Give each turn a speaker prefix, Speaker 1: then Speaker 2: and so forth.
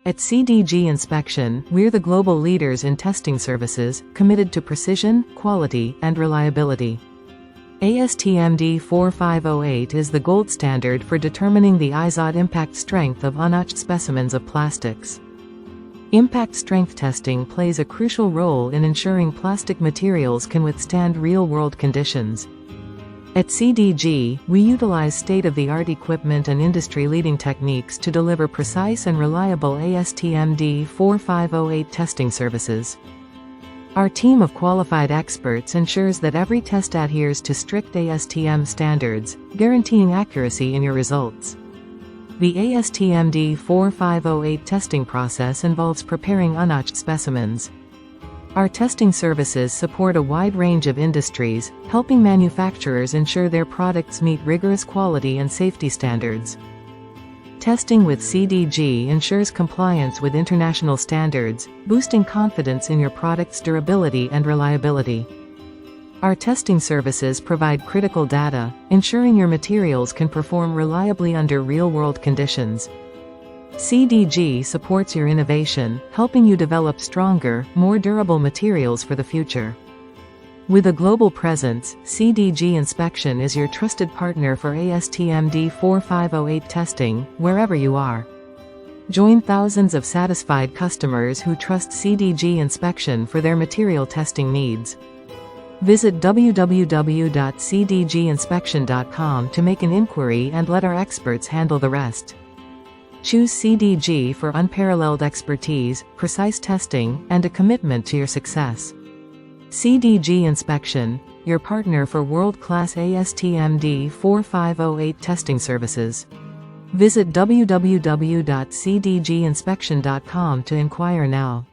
Speaker 1: At CDG Inspection, we're the global leaders in testing services, committed to precision, quality, and reliability. ASTM D4508 is the gold standard for determining the Izod impact strength of unnotched specimens of plastics. Impact strength testing plays a crucial role in ensuring plastic materials can withstand real-world conditions. At CDG, we utilize state-of-the-art equipment and industry-leading techniques to deliver precise and reliable ASTM D4508 testing services. Our team of qualified experts ensures that every test adheres to strict ASTM standards, guaranteeing accuracy in your results. The ASTM D4508 testing process involves preparing unnotched specimens. Our testing services support a wide range of industries, helping manufacturers ensure their products meet rigorous quality and safety standards. Testing with CDG ensures compliance with international standards, boosting confidence in your product's durability and reliability. Our testing services provide critical data, ensuring your materials can perform reliably under real-world conditions. CDG supports your innovation, helping you develop stronger, more durable materials for the future. With a global presence, CDG Inspection is your trusted partner for ASTM D4508 testing, wherever you are. Join thousands of satisfied customers who trust CDG Inspection for their material testing needs. Visit www.cdginspection.com to make an inquiry and let our experts handle the rest. Choose CDG for unparalleled expertise, precise testing, and a commitment to your success. CDG Inspection, your partner for world-class ASTM D4508 testing services. Visit www.cdginspection.com to inquire now.